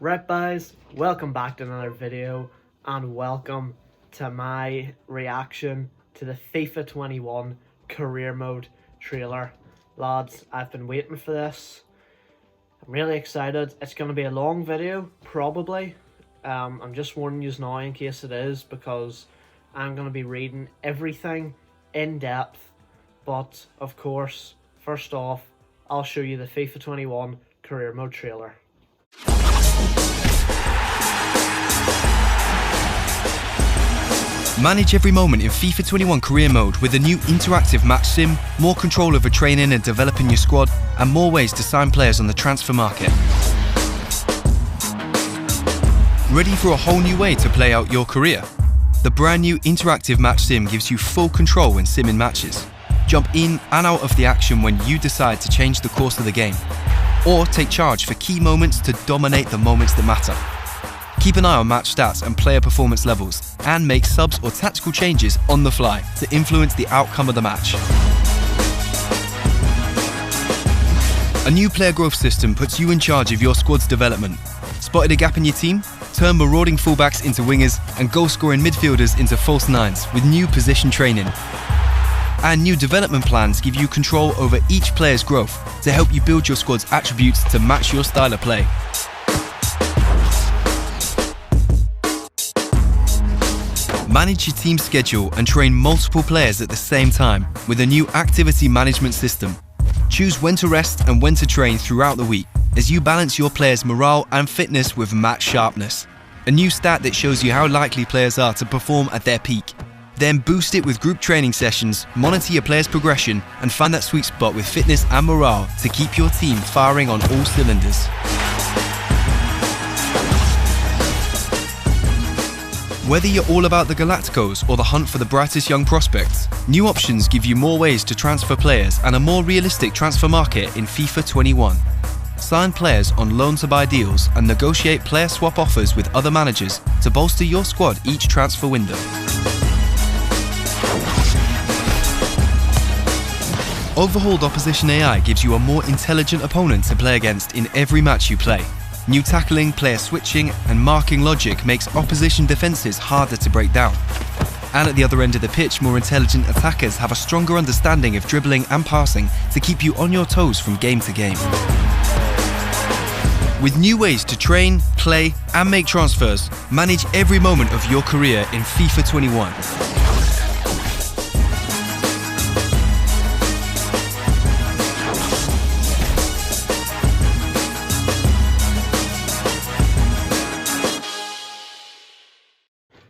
Right guys, welcome back to another video and welcome to my reaction to the FIFA 21 career mode trailer. Lads, I've been waiting for this. I'm really excited. It's going to be a long video, probably. I'm just warning you now in case it is, because I'm going to be reading everything in depth. But of course, first off, I'll show you the FIFA 21 career mode trailer. Manage every moment in FIFA 21 career mode with a new interactive match sim, more control over training and developing your squad, and more ways to sign players on the transfer market. Ready for a whole new way to play out your career? The brand new interactive match sim gives you full control when simming matches. Jump in and out of the action when you decide to change the course of the game, or take charge for key moments to dominate the moments that matter. Keep an eye on match stats and player performance levels, and make subs or tactical changes on the fly to influence the outcome of the match. A new player growth system puts you in charge of your squad's development. Spotted a gap in your team? Turn marauding fullbacks into wingers and goal-scoring midfielders into false nines with new position training. And new development plans give you control over each player's growth to help you build your squad's attributes to match your style of play. Manage your team's schedule and train multiple players at the same time with a new activity management system. Choose when to rest and when to train throughout the week as you balance your players' morale and fitness with match sharpness. A new stat that shows you how likely players are to perform at their peak. Then boost it with group training sessions, monitor your players' progression, and find that sweet spot with fitness and morale to keep your team firing on all cylinders. Whether you're all about the Galacticos or the hunt for the brightest young prospects, new options give you more ways to transfer players and a more realistic transfer market in FIFA 21. Sign players on loan-to-buy deals and negotiate player swap offers with other managers to bolster your squad each transfer window. Overhauled Opposition AI gives you a more intelligent opponent to play against in every match you play. New tackling, player switching, and marking logic makes opposition defences harder to break down. And at the other end of the pitch, more intelligent attackers have a stronger understanding of dribbling and passing to keep you on your toes from game to game. With new ways to train, play, and make transfers, manage every moment of your career in FIFA 21.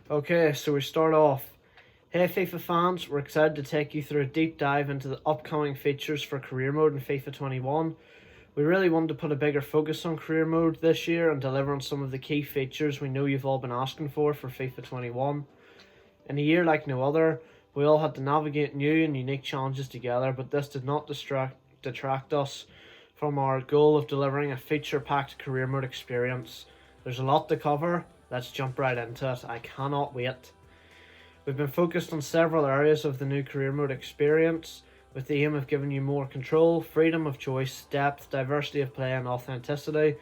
Okay, so we start off. Hey FIFA fans, we're excited to take you through a deep dive into the upcoming features for career mode in FIFA 21. We really wanted to put a bigger focus on career mode this year and deliver on some of the key features we know you've all been asking for FIFA 21. In a year like no other, we all had to navigate new and unique challenges together, but this did not detract us from our goal of delivering a feature-packed career mode experience. There's a lot to cover. Let's jump right into it. I cannot wait. We've been focused on several areas of the new career mode experience with the aim of giving you more control, freedom of choice, depth, diversity of play and authenticity.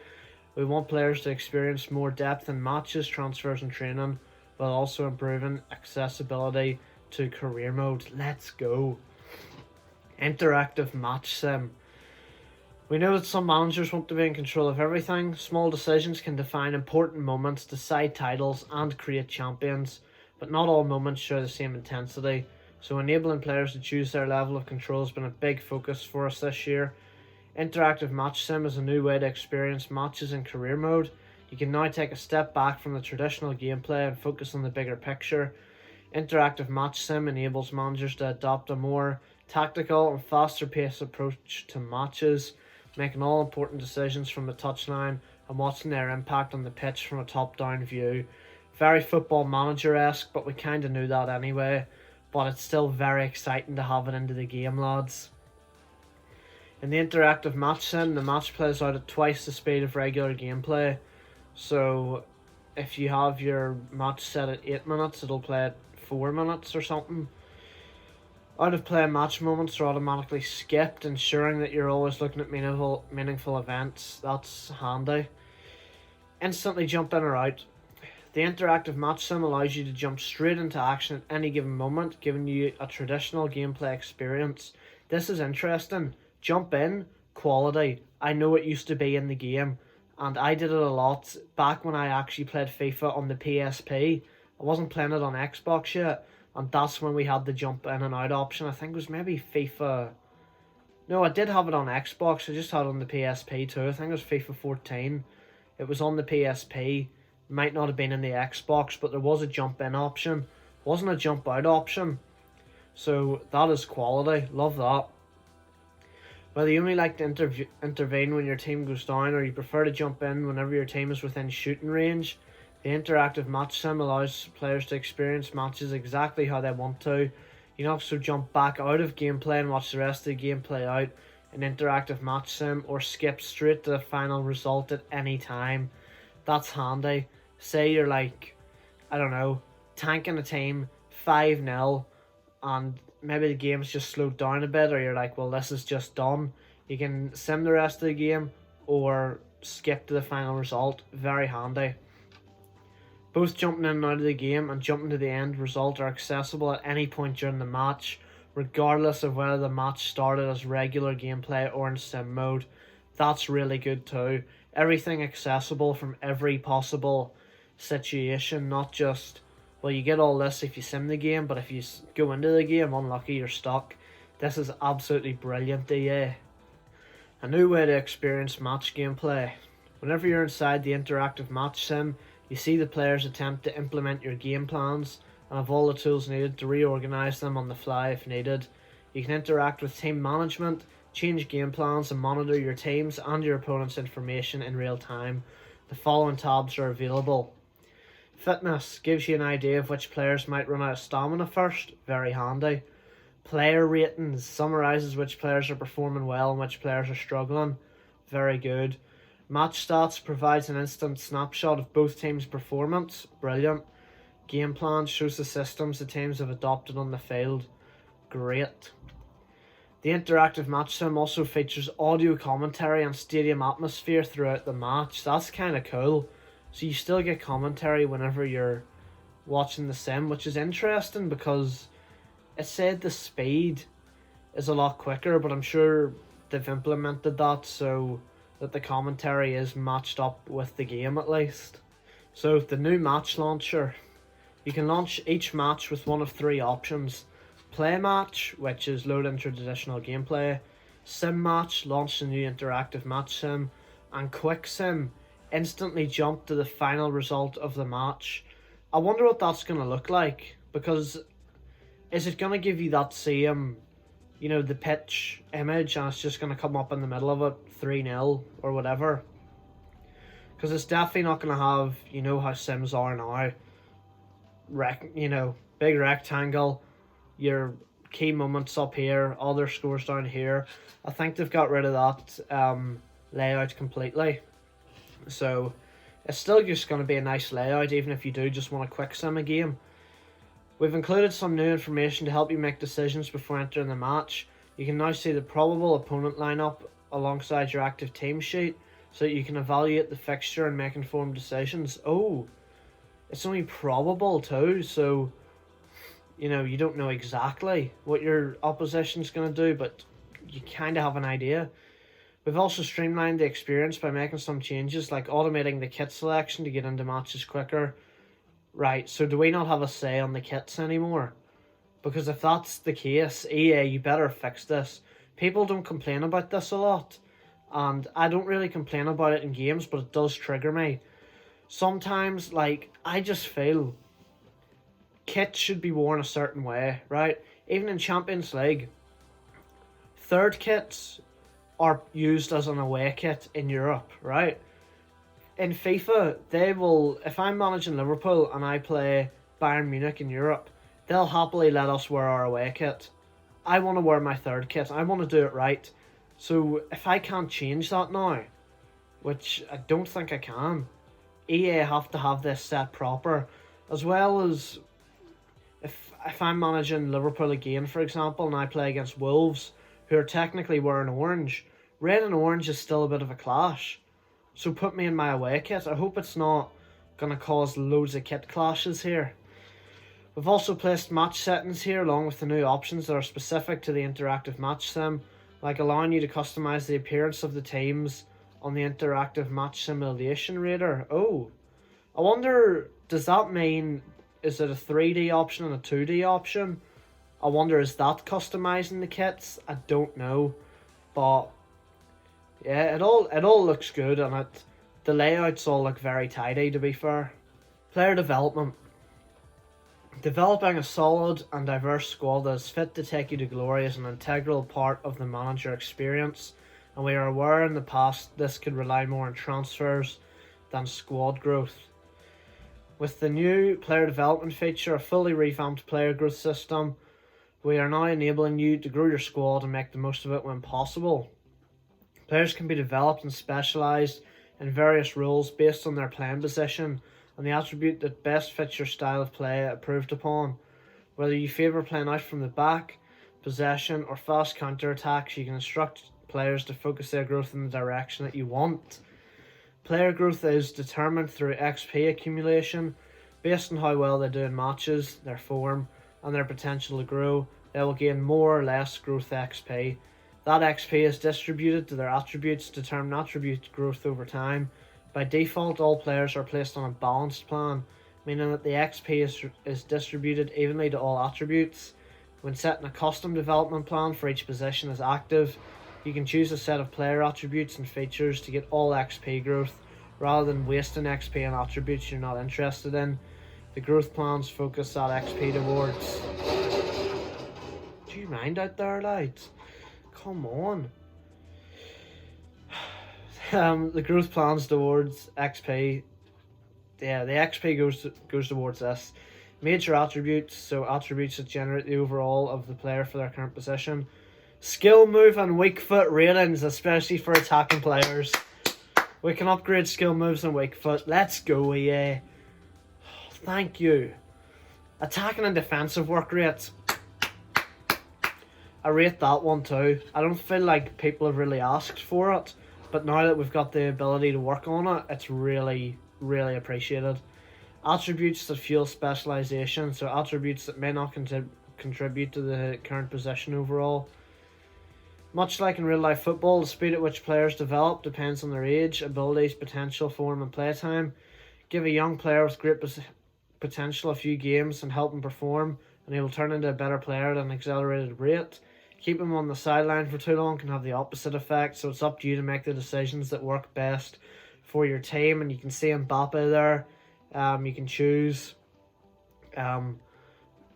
We want players to experience more depth in matches, transfers and training, while also improving accessibility to career mode. Let's go. Interactive match sim. We know that some managers want to be in control of everything. Small decisions can define important moments, decide titles and create champions, but not all moments share the same intensity, so enabling players to choose their level of control has been a big focus for us this year. Interactive match sim is a new way to experience matches in career mode. You can now take a step back from the traditional gameplay and focus on the bigger picture. Interactive match sim enables managers to adopt a more tactical and faster paced approach to matches, making all important decisions from the touchline and watching their impact on the pitch from a top-down view. Very Football Manager-esque, but we kind of knew that anyway. But it's still very exciting to have it into the game, lads. In the interactive match sim, the match plays out at twice the speed of regular gameplay. So if you have your match set at 8 minutes, it'll play at 4 minutes or something. Out of play match moments are automatically skipped, ensuring that you're always looking at meaningful events. That's handy. Instantly jump in or out. The interactive match sim allows you to jump straight into action at any given moment, giving you a traditional gameplay experience. This is interesting. Jump in, quality. I know it used to be in the game, and I did it a lot back when I actually played FIFA on the PSP. I wasn't playing it on Xbox yet, and that's when we had the jump in and out option. I think it was maybe FIFA. No, I did have it on Xbox. I just had it on the PSP too. I think it was FIFA 14. It was on the PSP. Might not have been in the Xbox, but there was a jump in option. Wasn't a jump out option. So that is quality. Love that. Whether you only like to intervene when your team goes down, or you prefer to jump in whenever your team is within shooting range, the interactive match sim allows players to experience matches exactly how they want to. You can also jump back out of gameplay and watch the rest of the game play out in interactive match sim, or skip straight to the final result at any time. That's handy. Say you're like, I don't know, tanking a team 5-0, and maybe the game's just slowed down a bit, or you're like, well, this is just done. You can sim the rest of the game or skip to the final result. Very handy. Both jumping in and out of the game and jumping to the end result are accessible at any point during the match, regardless of whether the match started as regular gameplay or in sim mode. That's really good too. Everything accessible from every possible situation, not just, well, you get all this if you sim the game, but if you go into the game unlucky, you're stuck. This is absolutely brilliant, EA. A new way to experience match gameplay. Whenever you're inside the interactive match sim, you see the players attempt to implement your game plans and have all the tools needed to reorganize them on the fly if needed. You can interact with team management, change game plans, and monitor your team's and your opponent's information in real time. The following tabs are available. Fitness gives you an idea of which players might run out of stamina first. Very handy. Player ratings summarises which players are performing well and which players are struggling. Very good. Match stats provides an instant snapshot of both teams' performance. Brilliant. Game plan shows the systems the teams have adopted on the field. Great. The interactive match sim also features audio commentary and stadium atmosphere throughout the match. That's kind of cool. So you still get commentary whenever you're watching the sim, which is interesting because it said the speed is a lot quicker, but I'm sure they've implemented that so that the commentary is matched up with the game at least. So the new match launcher. You can launch each match with one of three options. Play match, which is load into traditional gameplay. Sim match, launch the new interactive match sim. And quick sim, instantly jump to the final result of the match. I wonder what that's going to look like, because is it going to give you that same, the pitch image, and it's just going to come up in the middle of it, 3-0 or whatever? Because it's definitely not going to have, how sims are now. Big rectangle, your key moments up here, all their scores down here. I think they've got rid of that layout completely. So it's still just going to be a nice layout, even if you do just want to quick sim a game. We've included some new information to help you make decisions before entering the match. You can now see the probable opponent lineup alongside your active team sheet, so that you can evaluate the fixture and make informed decisions. Oh, it's only probable too, so you don't know exactly what your opposition's going to do, but you kind of have an idea. We've also streamlined the experience by making some changes, like automating the kit selection to get into matches quicker. Right, so do we not have a say on the kits anymore? Because if that's the case, EA, you better fix this. People don't complain about this a lot, and I don't really complain about it in games, but it does trigger me. Sometimes, I just feel kits should be worn a certain way, right? Even in Champions League, third kits are used as an away kit in Europe, right? In FIFA, they will, if I'm managing Liverpool and I play Bayern Munich in Europe, they'll happily let us wear our away kit. I want to wear my third kit. I want to do it right. So if I can't change that now, which I don't think I can, EA have to have this set proper, as well as if I'm managing Liverpool again, for example, and I play against Wolves, who are technically wearing orange, red and orange is still a bit of a clash. So put me in my away kit. I hope it's not going to cause loads of kit clashes here. We've also placed match settings here along with the new options that are specific to the interactive match sim, like allowing you to customize the appearance of the teams on the interactive match simulation radar. Oh, I wonder, does that mean, is it a 3D option and a 2D option? I wonder, is that customizing the kits? I don't know, but yeah, it all looks good, and the layouts all look very tidy, to be fair. Player development. Developing a solid and diverse squad that is fit to take you to glory is an integral part of the manager experience, and we are aware in the past this could rely more on transfers than squad growth. With the new player development feature, a fully revamped player growth system, we are now enabling you to grow your squad and make the most of it when possible. Players can be developed and specialised in various roles based on their playing position and the attribute that best fits your style of play approved upon. Whether you favour playing out from the back, possession or fast counter-attacks, you can instruct players to focus their growth in the direction that you want. Player growth is determined through XP accumulation. Based on how well they do in matches, their form and their potential to grow, they will gain more or less growth XP. That XP is distributed to their attributes to determine attribute growth over time. By default, all players are placed on a balanced plan, meaning that the XP is distributed evenly to all attributes. When setting a custom development plan for each position is active, you can choose a set of player attributes and features to get all XP growth, rather than wasting XP on attributes you're not interested in. The growth plans focus that XP towards... Do you mind out there, lads? Come on. The growth plans towards XP. Yeah, the XP goes towards this. Major attributes, so attributes that generate the overall of the player for their current position. Skill move and weak foot ratings, especially for attacking players. We can upgrade skill moves and weak foot. Let's go, EA. Thank you. Attacking and defensive work rates. I rate that one too. I don't feel like people have really asked for it, but now that we've got the ability to work on it, it's really, really appreciated. Attributes that fuel specialization, so attributes that may not contribute to the current position overall. Much like in real life football, the speed at which players develop depends on their age, abilities, potential, form and playtime. Give a young player with great potential a few games and help him perform, and he will turn into a better player at an accelerated rate. Keep him on the sideline for too long can have the opposite effect, so it's up to you to make the decisions that work best for your team. And you can see Mbappe there. You can choose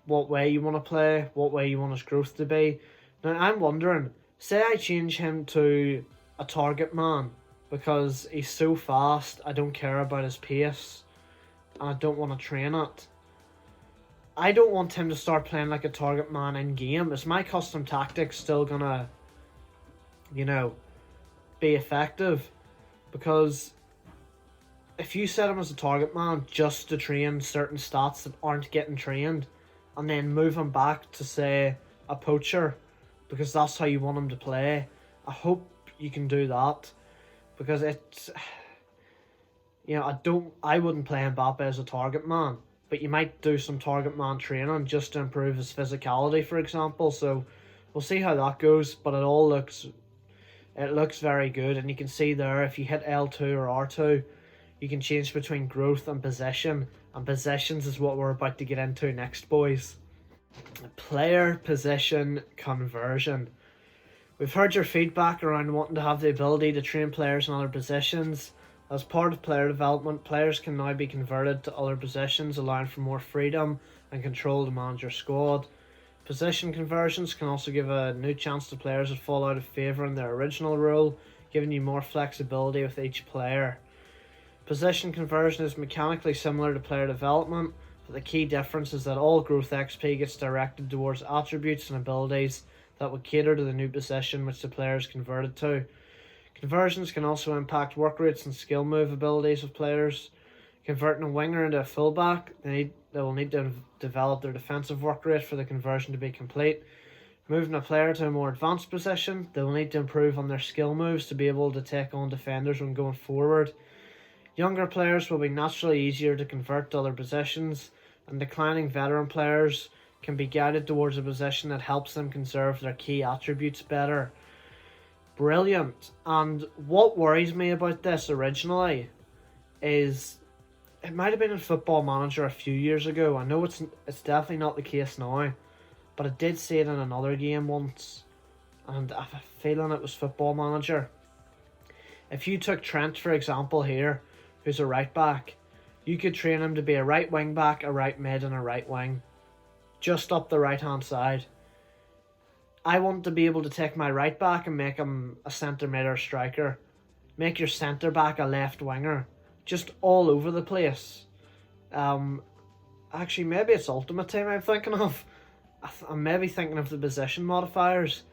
what way you want to play, what way you want his growth to be. Now I'm wondering, say I change him to a target man because he's so fast, I don't care about his pace and I don't want to train it. I don't want him to start playing like a target man in game. Is my custom tactics still gonna, be effective? Because if you set him as a target man just to train certain stats that aren't getting trained, and then move him back to, say, a poacher, because that's how you want him to play, I hope you can do that. Because it's, I wouldn't play Mbappe as a target man, but you might do some target man training just to improve his physicality, for example. So we'll see how that goes, but it looks very good. And you can see there, if you hit L2 or R2, you can change between growth and possession, and possessions is what we're about to get into next, boys. Player position conversion. We've heard your feedback around wanting to have the ability to train players in other positions. As part of player development, players can now be converted to other positions, allowing for more freedom and control to manage your squad. Position conversions can also give a new chance to players that fall out of favour in their original role, giving you more flexibility with each player. Position conversion is mechanically similar to player development, but the key difference is that all growth XP gets directed towards attributes and abilities that would cater to the new position which the player is converted to. Conversions can also impact work rates and skill move abilities of players. Converting a winger into a fullback, they will need to develop their defensive work rate for the conversion to be complete. Moving a player to a more advanced position, they will need to improve on their skill moves to be able to take on defenders when going forward. Younger players will be naturally easier to convert to other positions, and declining veteran players can be guided towards a position that helps them conserve their key attributes better. Brilliant. And what worries me about this originally is it might have been in Football Manager a few years ago. I know it's definitely not the case now, but I did see it in another game once, and I have a feeling it was Football Manager. If you took Trent, for example, here, who's a right back, you could train him to be a right wing back, a right mid, and a right wing, just up the right hand side. I want to be able to take my right back and make him a centre mid or striker. Make your centre back a left winger. Just all over the place. Actually, maybe it's Ultimate Team I'm thinking of. I'm maybe thinking of the position modifiers,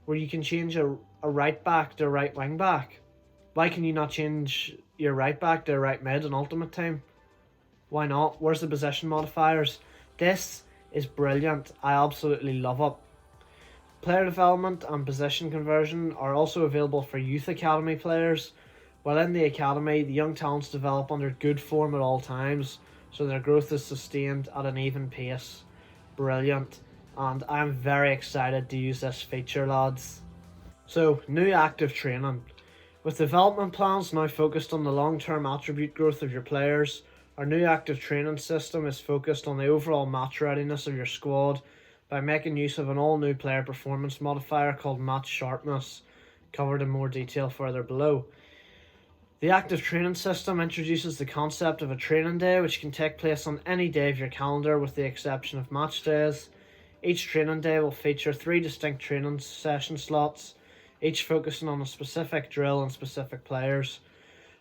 where you can change a right back to a right wing back. Why can you not change your right back to a right mid in Ultimate Team? Why not? Where's the position modifiers? This is brilliant. I absolutely love it. Player development and position conversion are also available for youth academy players. While in the academy, the young talents develop under good form at all times, so their growth is sustained at an even pace. Brilliant. And I'm very excited to use this feature, lads. So, new active training. With development plans now focused on the long-term attribute growth of your players, our new active training system is focused on the overall match readiness of your squad by making use of an all-new player performance modifier called Match Sharpness, covered in more detail further below. The active training system introduces the concept of a training day, which can take place on any day of your calendar with the exception of match days. Each training day will feature 3 distinct training session slots, each focusing on a specific drill and specific players.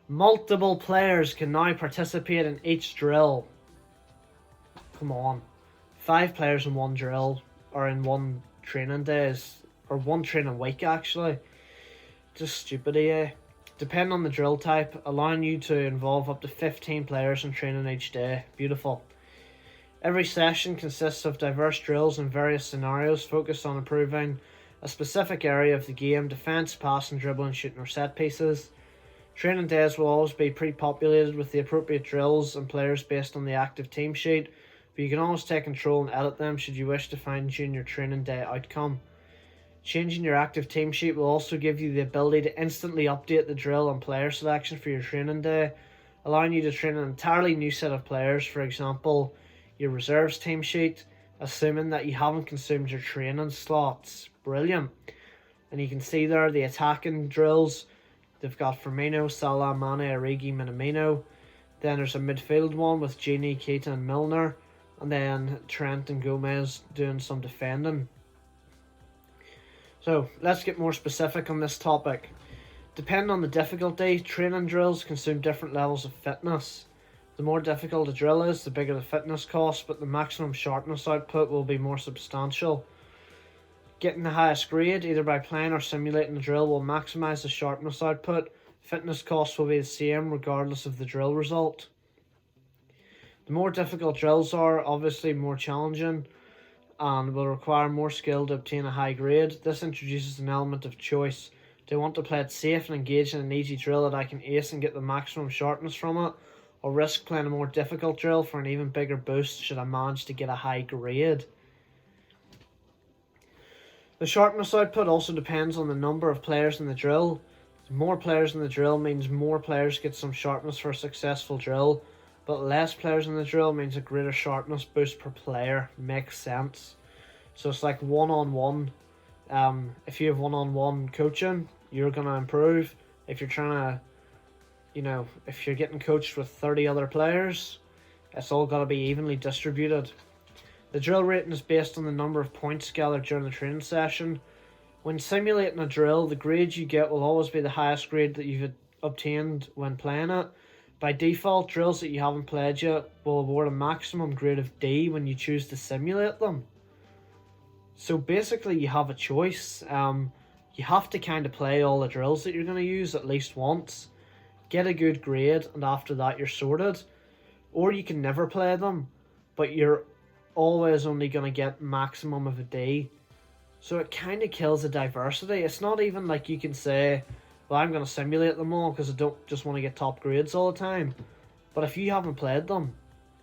Multiple players can now participate in each drill. Come on. 5 players in one drill, or in one training days, or one training week actually. Just stupid, eh? Depending on the drill type, allowing you to involve up to 15 players in training each day. Beautiful. Every session consists of diverse drills and various scenarios focused on improving a specific area of the game: defence, passing, dribbling, shooting or set pieces. Training days will always be pre-populated with the appropriate drills and players based on the active team sheet, but you can always take control and edit them should you wish to fine-tune your training day outcome. Changing your active team sheet will also give you the ability to instantly update the drill and player selection for your training day, allowing you to train an entirely new set of players, for example, your reserves team sheet, assuming that you haven't consumed your training slots. Brilliant. And you can see there the attacking drills. They've got Firmino, Salah, Mane, Origi, Minamino. Then there's a midfield one with Gini, Keita and Milner. And then Trent and Gomez doing some defending. So, let's get more specific on this topic. Depending on the difficulty, training drills consume different levels of fitness. The more difficult a drill is, the bigger the fitness cost, but the maximum sharpness output will be more substantial. Getting the highest grade, either by playing or simulating the drill, will maximise the sharpness output. Fitness costs will be the same regardless of the drill result. The more difficult drills are, obviously more challenging and will require more skill to obtain a high grade. This introduces an element of choice. Do I want to play it safe and engage in an easy drill that I can ace and get the maximum sharpness from it, or risk playing a more difficult drill for an even bigger boost should I manage to get a high grade? The sharpness output also depends on the number of players in the drill. More players in the drill means more players get some sharpness for a successful drill, but less players in the drill means a greater sharpness boost per player. Makes sense. So it's like one-on-one. If you have one-on-one coaching, you're going to improve. If you're trying to, if you're getting coached with 30 other players, it's all got to be evenly distributed. The drill rating is based on the number of points gathered during the training session. When simulating a drill, the grade you get will always be the highest grade that you've obtained when playing it. By default, drills that you haven't played yet will award a maximum grade of D when you choose to simulate them. So basically you have a choice. You have to kind of play all the drills that you're going to use at least once, get a good grade, and after that you're sorted. Or you can never play them, but you're always only going to get maximum of a D. So it kind of kills the diversity. It's not even like you can say, well, I'm going to simulate them all because I don't just want to get top grades all the time. But if you haven't played them,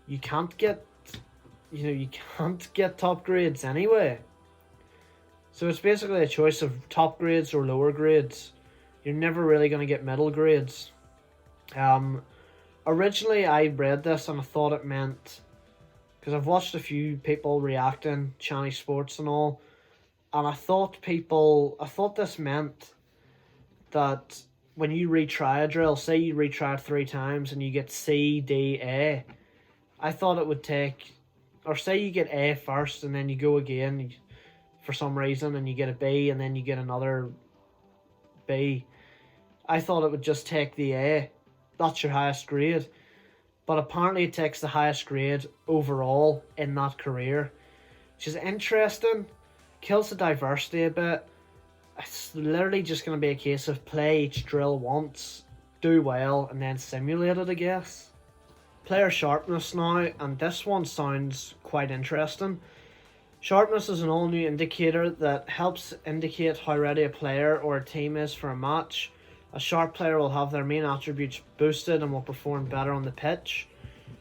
you can't get, you can't get top grades anyway. So it's basically a choice of top grades or lower grades. You're never really going to get middle grades. Originally I read this and I thought it meant, because I've watched a few people reacting, Channel Sports and all, and I thought this meant that when you retry a drill, say you retry it 3 times and you get C, D, A, I thought it would take, or say you get A first and then you go again for some reason and you get a B and then you get another B. I thought it would just take the A. That's your highest grade. But apparently it takes the highest grade overall in that career, which is interesting. Kills the diversity a bit. It's literally just going to be a case of play each drill once, do well, and then simulate it, I guess. Player sharpness now, and this one sounds quite interesting. Sharpness is an all-new indicator that helps indicate how ready a player or a team is for a match. A sharp player will have their main attributes boosted and will perform better on the pitch.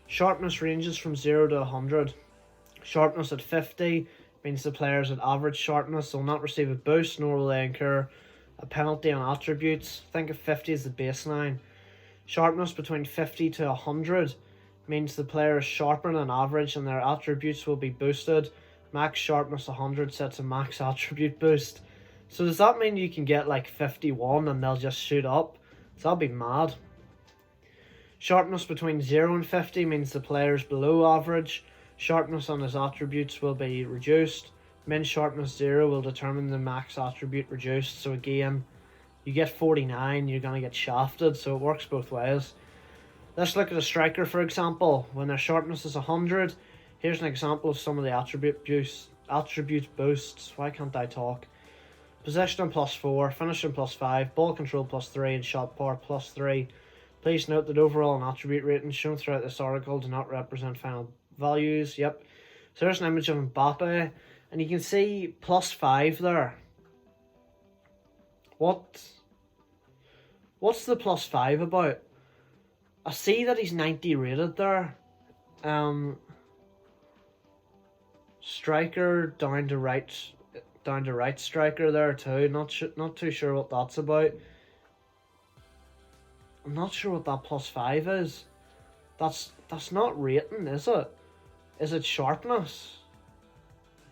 Sharpness ranges from 0 to 100. Sharpness at 50 means the players at average sharpness will not receive a boost, nor will they incur a penalty on attributes. Think of 50 as the baseline. Sharpness between 50 to 100 means the player is sharper than average and their attributes will be boosted. Max sharpness 100 sets a max attribute boost. So does that mean you can get like 51 and they'll just shoot up? So that'll be mad. Sharpness between 0 and 50 means the player is below average. Sharpness on his attributes will be reduced. Min sharpness 0 will determine the max attribute reduced. So again, you get 49, you're going to get shafted. So it works both ways. Let's look at a striker, for example. When their sharpness is 100, here's an example of some of the attribute boosts. Why can't I talk? Possession +4, finishing +5, ball control +3, and shot power +3. Please note that overall and attribute ratings shown throughout this article do not represent final values. Yep. So there's an image of Mbappe, and you can see +5 there. What's the +5 about? I see that he's 90 rated there. Striker down to right striker there too. Not too sure what that's about. I'm not sure what that +5 is. That's not rating, is it? Is it sharpness?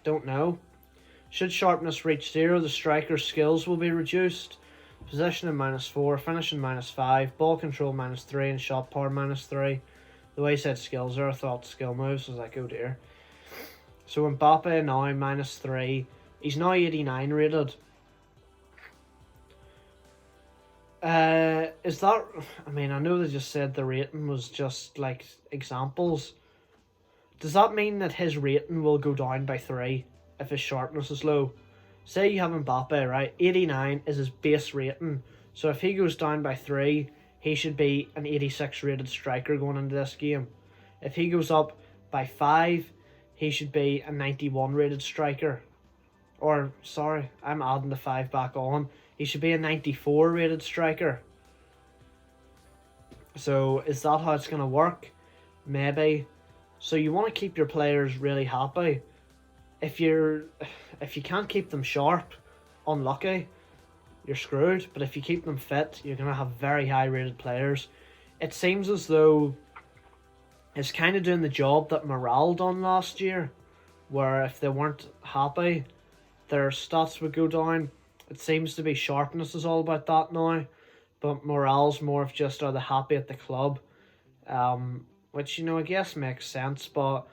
Don't know. Should sharpness reach 0, the striker's skills will be reduced. Positioning -4, finishing -5, ball control -3, and shot power -3. The way he said skills there, I thought skill moves. I was like, oh dear. So Mbappe now -3. He's now 89 rated. Is that... I mean, I know they just said the rating was just like examples. Does that mean that his rating will go down by 3 if his sharpness is low? Say you have Mbappe, right? 89 is his base rating. So if he goes down by 3, he should be an 86 rated striker going into this game. If he goes up by 5, he should be a 91 rated striker. Or, sorry, I'm adding the 5 back on. He should be a 94 rated striker. So is that how it's going to work? Maybe. So you want to keep your players really happy. If you can't keep them sharp, unlucky, you're screwed. But if you keep them fit, you're going to have very high rated players. It seems as though it's kind of doing the job that Morale done last year, where if they weren't happy, their stats would go down. It seems to be sharpness is all about that now, but Morale's more of just, are they happy at the club? Which, I guess makes sense, but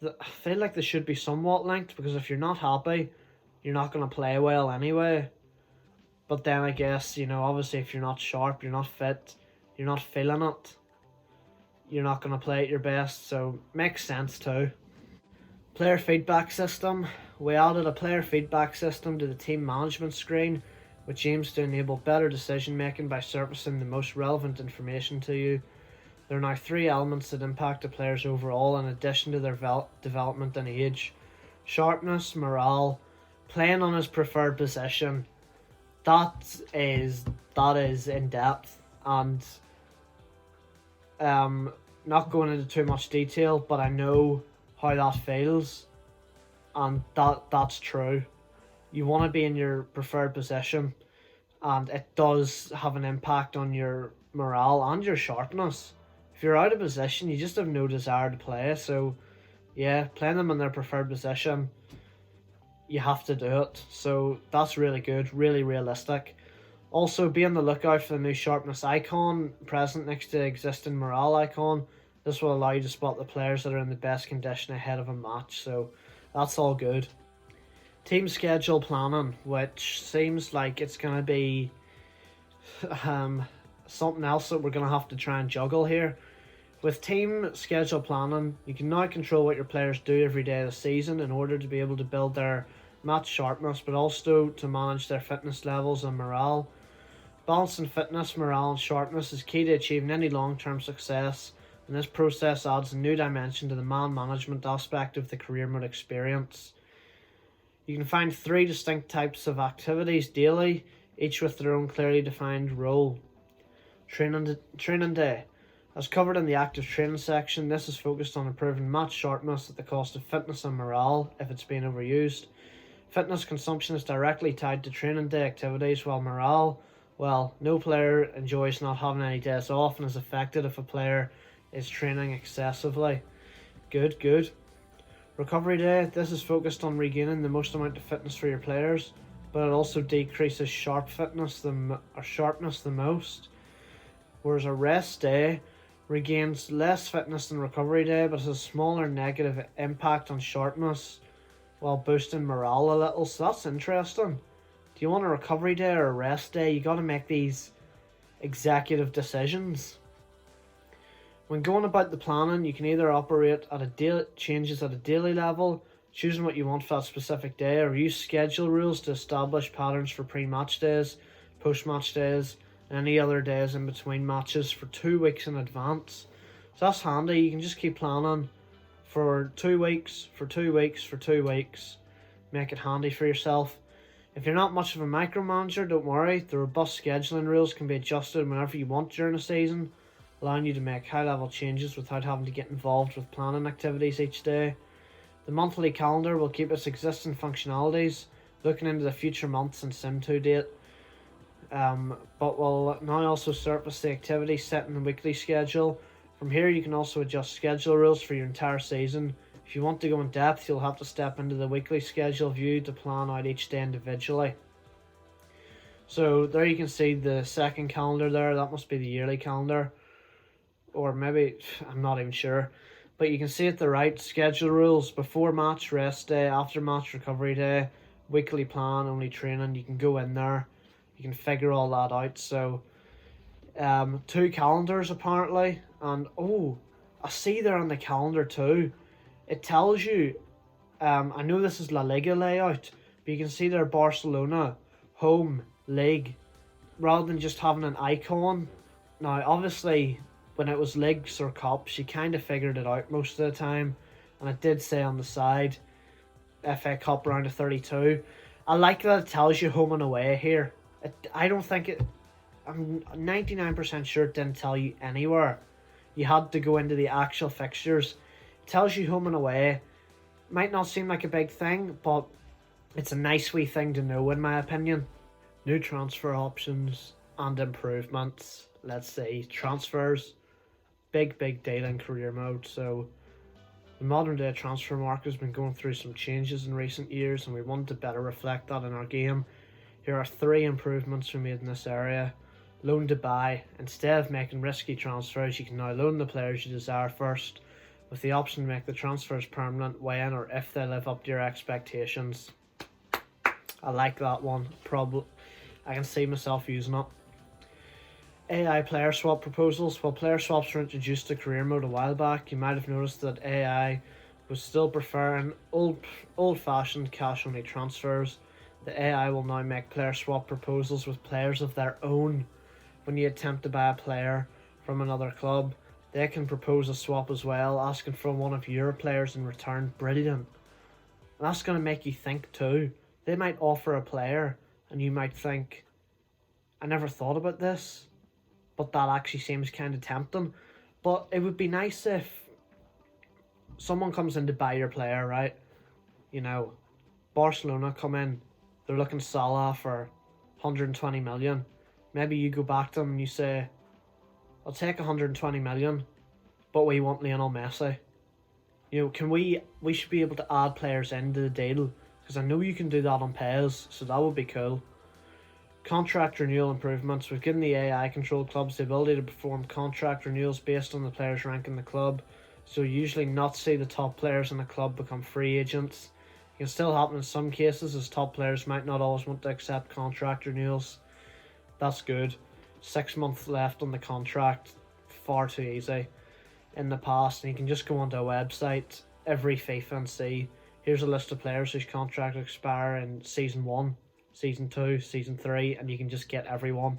I feel like they should be somewhat linked, because if you're not happy, you're not going to play well anyway. But then I guess, obviously if you're not sharp, you're not fit, you're not feeling it, you're not going to play at your best, so makes sense too. Player feedback system. We added a player feedback system to the team management screen, which aims to enable better decision making by surfacing the most relevant information to you. There are now 3 elements that impact a player's overall in addition to their development and age: sharpness, morale, playing on his preferred position, that is in depth, and not going into too much detail, but I know how that feels, and that's true. You want to be in your preferred position, and it does have an impact on your morale and your sharpness. If you're out of position, you just have no desire to play. So, yeah, playing them in their preferred position, you have to do it. So that's really good, really realistic. Also, be on the lookout for the new sharpness icon present next to the existing morale icon. This will allow you to spot the players that are in the best condition ahead of a match. So that's all good. Team schedule planning, which seems like it's going to be something else that we're going to have to try and juggle here. With team schedule planning, you can now control what your players do every day of the season in order to be able to build their match sharpness, but also to manage their fitness levels and morale. Balancing fitness, morale, and sharpness is key to achieving any long-term success, and this process adds a new dimension to the man management aspect of the career mode experience. You can find 3 distinct types of activities daily, each with their own clearly defined role. Training day. As covered in the active training section, this is focused on improving match sharpness at the cost of fitness and morale if it's being overused. Fitness consumption is directly tied to training day activities, while morale, well, no player enjoys not having any days off and is affected if a player is training excessively. Good. Recovery day. This is focused on regaining the most amount of fitness for your players, but it also decreases sharpness the most. Whereas a rest day regains less fitness than recovery day, but has a smaller negative impact on sharpness while boosting morale a little. So that's interesting. Do you want a recovery day or a rest day? You got to make these executive decisions. When going about the planning, you can either operate at changes at a daily level, choosing what you want for that specific day, or use schedule rules to establish patterns for pre-match days, post-match days, and any other days in between matches for 2 weeks in advance. So that's handy. You can just keep planning for 2 weeks, for 2 weeks, for 2 weeks. Make it handy for yourself. If you're not much of a micromanager, don't worry. The robust scheduling rules can be adjusted whenever you want during the season, allowing you to make high-level changes without having to get involved with planning activities each day. The monthly calendar will keep its existing functionalities, looking into the future months and Sim2 date, but will now also surface the activity set in the weekly schedule. From here, you can also adjust schedule rules for your entire season. If you want to go in depth, you'll have to step into the weekly schedule view to plan out each day individually. So there you can see the second calendar there. That must be the yearly calendar, or maybe, I'm not even sure. But you can see at the right, schedule rules: before match, rest day; after match, recovery day; weekly plan, only training. You can go in there, you can figure all that out. So 2 calendars apparently, and I see there on the calendar too, it tells you, I know this is La Liga layout, but you can see there Barcelona, home, league, rather than just having an icon. Now obviously when it was leagues or cups, you kind of figured it out most of the time, and it did say on the side FA Cup round of 32. I like that it tells you home and away here. I'm 99% sure it didn't tell you anywhere. You had to go into the actual fixtures. It tells you home and away. Might not seem like a big thing, but it's a nice wee thing to know in my opinion. New transfer options and improvements. Let's see, transfers. Big deal in career mode. So the modern day transfer market has been going through some changes in recent years, and we wanted to better reflect that in our game. Here are 3 improvements we made in this area. Loan to buy. Instead of making risky transfers, you can now loan the players you desire first, with the option to make the transfers permanent when or if they live up to your expectations. I like that one. I can see myself using it. AI player swap proposals. While player swaps were introduced to career mode a while back, you might have noticed that AI was still preferring old-fashioned cash-only transfers. The AI will now make player swap proposals with players of their own. When you attempt to buy a player from another club, they can propose a swap as well, asking for one of your players in return. Brilliant. And that's going to make you think too. They might offer a player and you might think, I never thought about this, but that actually seems kind of tempting. But it would be nice if someone comes in to buy your player, right? You know, Barcelona come in, they're looking Salah for 120 million. Maybe you go back to them and you say, I'll take 120 million, but we want Lionel Messi. You know, we should be able to add players into the deal, because I know you can do that on PES, so that would be cool. Contract renewal improvements. We've given the AI controlled clubs the ability to perform contract renewals based on the players' rank in the club, so you usually not see the top players in a club become free agents. It can still happen in some cases, as top players might not always want to accept contract renewals. That's good. 6 months left on the contract, far too easy. In the past, and you can just go onto a website every FIFA and see, here's a list of players whose contract expire in season 1, season 2, season 3, and you can just get everyone.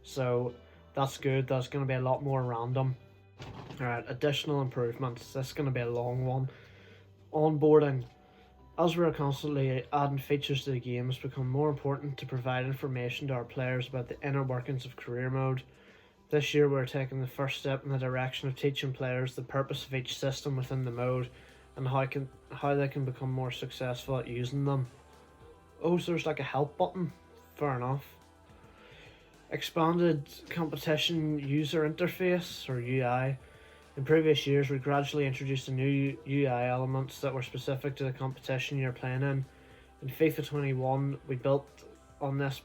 So that's good. That's going to be a lot more random. Alright, additional improvements. This is going to be a long one. Onboarding. As we're constantly adding features to the game, it's become more important to provide information to our players about the inner workings of career mode. This year we're taking the first step in the direction of teaching players the purpose of each system within the mode and how they can become more successful at using them. Oh, so there's like a help button? Fair enough. Expanded competition user interface, or UI. In previous years we gradually introduced new UI elements that were specific to the competition you're playing in. In FIFA 21 we built on this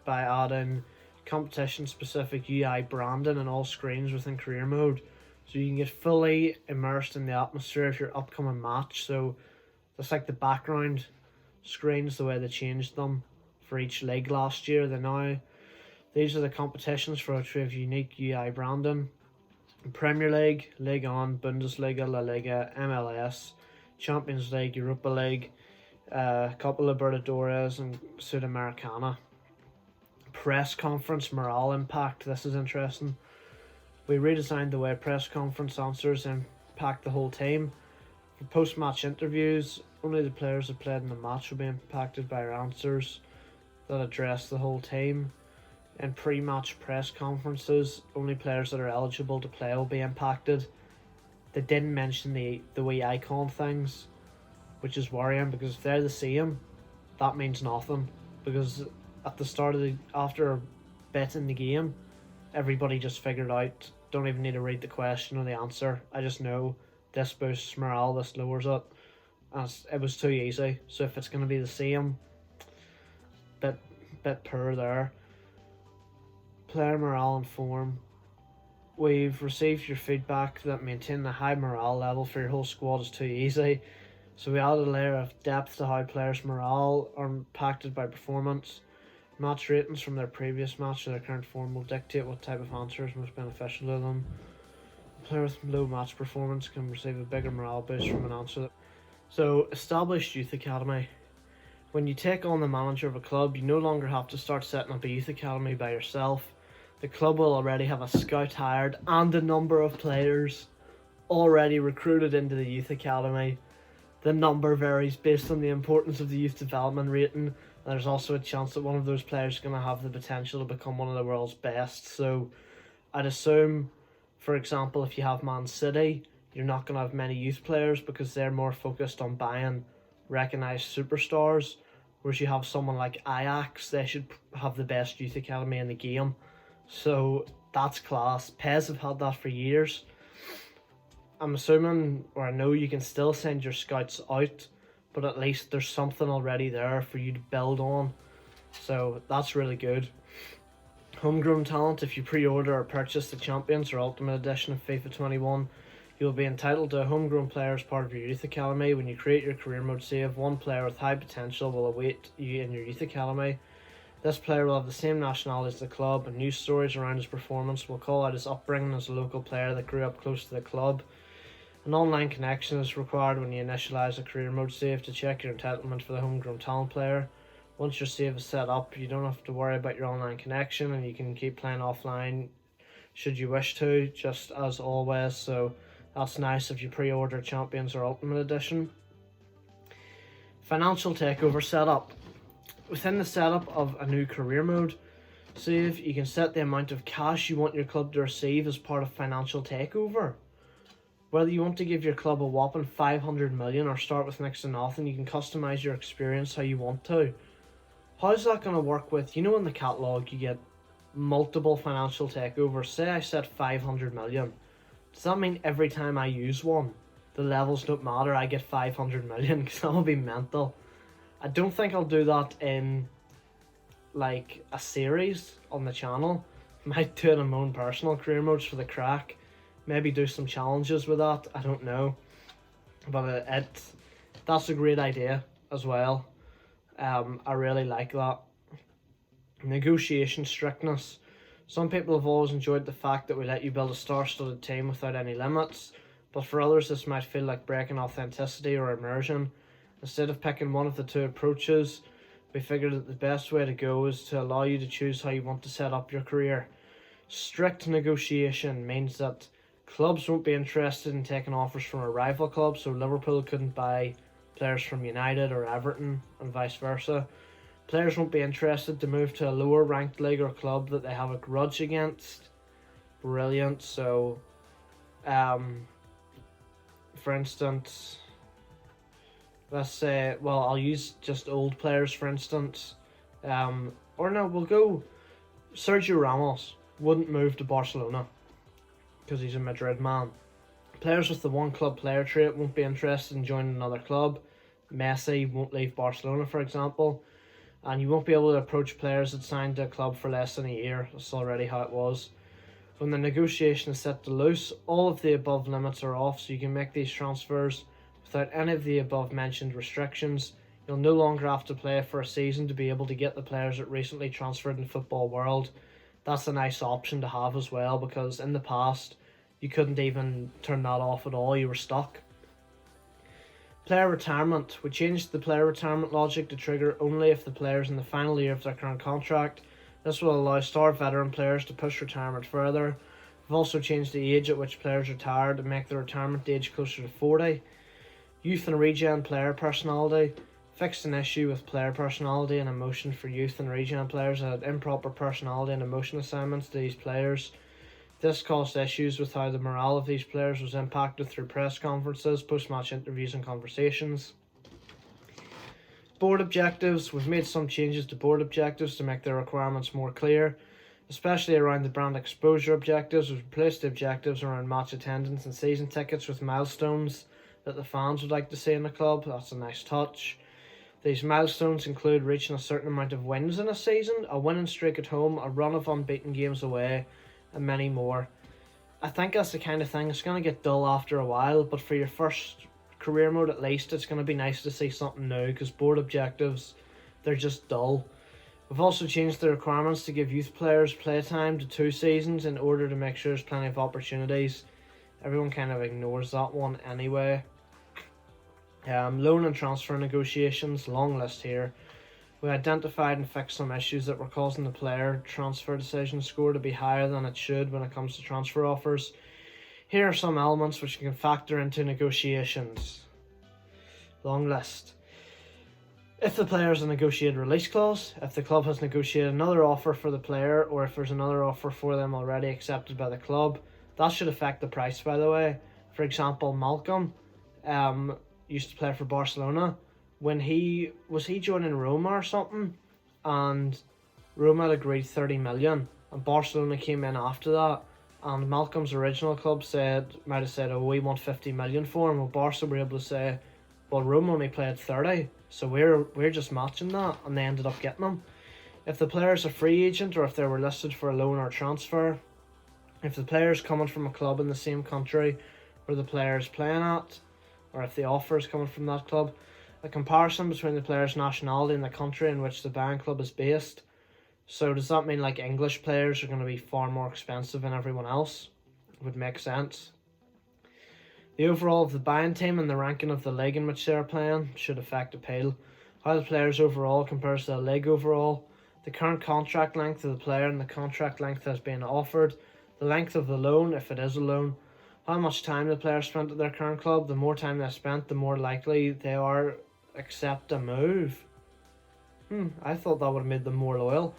by adding competition specific UI branding on all screens within career mode, so you can get fully immersed in the atmosphere of your upcoming match. So that's like the background screens, the way they changed them for each league last year. These are the competitions for which we have unique UI branding. Premier League, Ligue 1, Bundesliga, La Liga, MLS, Champions League, Europa League, Copa Libertadores and Sudamericana. Press conference morale impact. This is interesting. We redesigned the way press conference answers impact the whole team. For post-match interviews, only the players that played in the match will be impacted by our answers that address the whole team. In pre-match press conferences, only players that are eligible to play will be impacted. They didn't mention the wee icon things, which is worrying, because if they're the same, that means nothing. Because at the start of after betting the game, everybody just figured out, don't even need to read the question or the answer. I just know this boosts morale, this lowers it. And it was too easy. So if it's going to be the same, bit poor there. Player morale and form. We've received your feedback that maintaining a high morale level for your whole squad is too easy. So we added a layer of depth to how players' morale are impacted by performance. Match ratings from their previous match to their current form will dictate what type of answer is most beneficial to them. A player with low match performance can receive a bigger morale boost from an answer. So, established youth academy. When you take on the manager of a club, you no longer have to start setting up a youth academy by yourself. The club will already have a scout hired and a number of players already recruited into the youth academy. The number varies based on the importance of the youth development rating. There's also a chance that one of those players is going to have the potential to become one of the world's best. So I'd assume, for example, if you have Man City, you're not going to have many youth players because they're more focused on buying recognised superstars. Whereas you have someone like Ajax, they should have the best youth academy in the game. So that's class. PES have had that for years. I'm assuming, or I know, you can still send your scouts out, but at least there's something already there for you to build on. So that's really good. Homegrown talent. If you pre-order or purchase the Champions or Ultimate Edition of FIFA 21, you'll be entitled to a homegrown player as part of your youth academy. When you create your career mode save, one player with high potential will await you in your youth academy. This player will have the same nationality as the club, and news stories around his performance will call out his upbringing as a local player that grew up close to the club. An online connection is required when you initialise a career mode save to check your entitlement for the homegrown talent player. Once your save is set up, you don't have to worry about your online connection, and you can keep playing offline should you wish to, just as always. So that's nice if you pre-order Champions or Ultimate Edition. Financial takeover setup. Within the setup of a new career mode save, you can set the amount of cash you want your club to receive as part of financial takeover. Whether you want to give your club a whopping 500 million or start with next to nothing, you can customize your experience how you want to. How's that going to work with, in the catalogue you get multiple financial takeovers. Say I set 500 million. Does that mean every time I use one, the levels don't matter, I get 500 million? Because that would be mental. I don't think I'll do that in like a series on the channel. Might do it in my own personal career modes for the crack. Maybe do some challenges with that, I don't know. But that's a great idea as well. I really like that. Negotiation strictness. Some people have always enjoyed the fact that we let you build a star-studded team without any limits, but for others this might feel like breaking authenticity or immersion. Instead of picking one of the two approaches, we figured that the best way to go is to allow you to choose how you want to set up your career. Strict negotiation means that clubs won't be interested in taking offers from a rival club, so Liverpool couldn't buy players from United or Everton and vice versa. Players won't be interested to move to a lower ranked league or club that they have a grudge against. Brilliant. So, for instance, let's say, well, I'll use just old players for instance. Or no, we'll go Sergio Ramos wouldn't move to Barcelona because he's a Madrid man. Players with the one club player trait won't be interested in joining another club. Messi won't leave Barcelona, for example. And you won't be able to approach players that signed to a club for less than a year. That's already how it was. When the negotiation is set to loose, all of the above limits are off, so you can make these transfers without any of the above mentioned restrictions. You'll no longer have to play for a season to be able to get the players that recently transferred in the football world. That's a nice option to have as well, because in the past you couldn't even turn that off at all, you were stuck. Player retirement. We changed the player retirement logic to trigger only if the player's in the final year of their current contract. This will allow star veteran players to push retirement further. We've also changed the age at which players retire to make the retirement age closer to 40. Youth and regen player personality. Fixed an issue with player personality and emotion for youth and regen players that had improper personality and emotion assignments to these players. This caused issues with how the morale of these players was impacted through press conferences, post-match interviews and conversations. Board objectives. We've made some changes to board objectives to make their requirements more clear, especially around the brand exposure objectives. We've replaced the objectives around match attendance and season tickets with milestones that the fans would like to see in the club. That's a nice touch. These milestones include reaching a certain amount of wins in a season, a winning streak at home, a run of unbeaten games away, and many more. I think that's the kind of thing that's going to get dull after a while, but for your first career mode at least, it's going to be nice to see something new, because board objectives, they're just dull. We've also changed the requirements to give youth players playtime to 2 seasons in order to make sure there's plenty of opportunities. Everyone kind of ignores that one anyway. Loan and transfer negotiations, long list here. We identified and fixed some issues that were causing the player transfer decision score to be higher than it should when it comes to transfer offers. Here are some elements which you can factor into negotiations. Long list. If the player has a negotiated release clause, if the club has negotiated another offer for the player, or if there's another offer for them already accepted by the club, that should affect the price, by the way. For example, Malcolm used to play for Barcelona. When he joining Roma or something, and Roma had agreed 30 million, and Barcelona came in after that, and Malcolm's original club might have said, oh, we want 50 million for him. Well, Barca were able to say, well, Roma only played 30, so we're just matching that, and they ended up getting him. If the player's a free agent, or if they were listed for a loan or transfer, if the player's coming from a club in the same country where the player's playing at, or if the offer is coming from that club, a comparison between the player's nationality and the country in which the buying club is based. So does that mean like English players are going to be far more expensive than everyone else? It would make sense. The overall of the buying team and the ranking of the league in which they are playing should affect appeal. How the players overall compares to the league overall. The current contract length of the player and the contract length that has been offered. The length of the loan, if it is a loan. How much time the player spent at their current club. The more time they spent, the more likely they are accept a move. I thought that would have made them more loyal.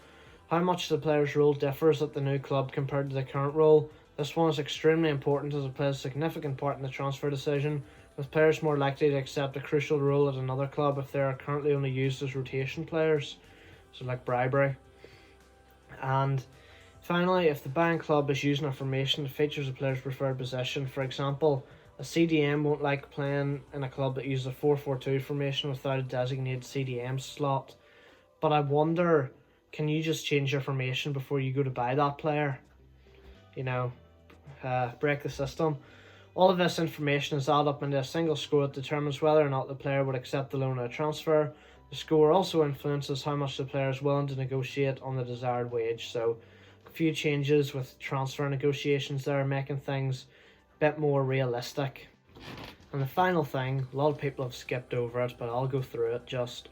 How much the player's role differs at the new club compared to the current role. This one is extremely important as it plays a significant part in the transfer decision, with players more likely to accept a crucial role at another club if they are currently only used as rotation players, so like bribery. And finally, if the buying club is using a formation that features a player's preferred position, for example, a CDM won't like playing in a club that uses a 4-4-2 formation without a designated CDM slot. But I wonder, can you just change your formation before you go to buy that player? Break the system. All of this information is added up into a single score that determines whether or not the player would accept the loan or transfer. The score also influences how much the player is willing to negotiate on the desired wage. So a few changes with transfer negotiations there, making things a bit more realistic. And the final thing, a lot of people have skipped over it, but I'll go through it. Just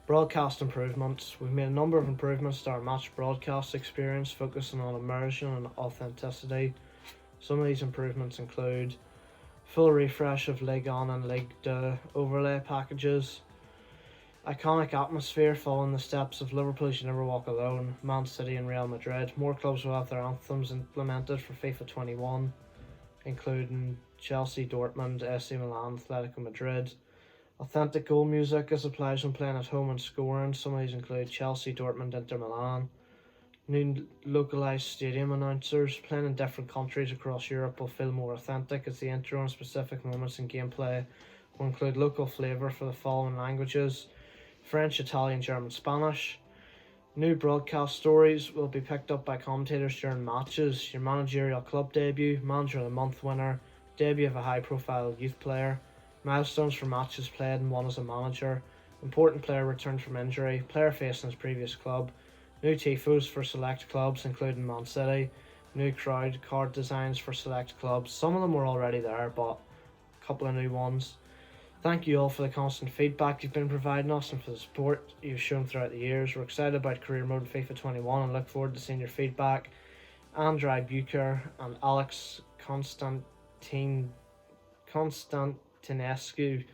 broadcast improvements. We've made a number of improvements to our match broadcast experience, focusing on immersion and authenticity. Some of these improvements include full refresh of Ligue 1 and Ligue 2 overlay packages, iconic atmosphere following the steps of Liverpool's You Never Walk Alone, Man City and Real Madrid. More clubs will have their anthems implemented for FIFA 21, including Chelsea, Dortmund, AC Milan, Atletico Madrid. Authentic goal music as applies when playing at home and scoring. Some of these include Chelsea, Dortmund, Inter Milan. New localised stadium announcers. Playing in different countries across Europe will feel more authentic as the intro and specific moments in gameplay will include local flavour for the following languages: French, Italian, German, Spanish. New broadcast stories will be picked up by commentators during matches. Your managerial club debut, manager of the month winner, debut of a high profile youth player, milestones for matches played and won as a manager, important player returned from injury, player facing his previous club, new tifos for select clubs including Man City, new crowd card designs for select clubs. Some of them were already there, but a couple of new ones. Thank you all for the constant feedback you've been providing us and for the support you've shown throughout the years. We're excited about career mode in FIFA 21 and look forward to seeing your feedback. Andrei Bucher and Alex Constantinescu,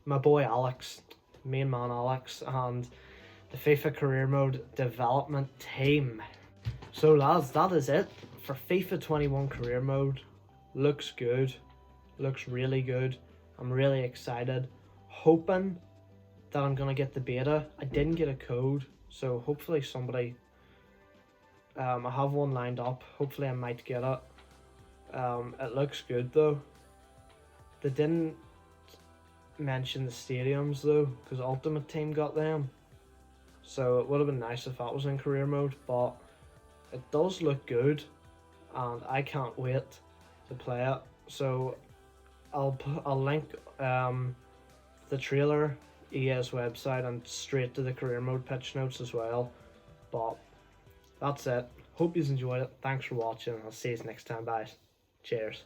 my boy Alex, main man Alex, and the FIFA career mode development team. So lads, that is it for FIFA 21 career mode. Looks good, looks really good. I'm really excited, hoping that I'm gonna get the beta. I didn't get a code, so hopefully somebody, I have one lined up, hopefully I might get it. It looks good though. They didn't mention the stadiums though, because Ultimate Team got them, so it would have been nice if that was in career mode, but it does look good and I can't wait to play it. So I'll link the trailer, EA's website, and straight to the career mode pitch notes as well. But that's it. Hope you enjoyed it. Thanks for watching. I'll see you next time, guys. Cheers.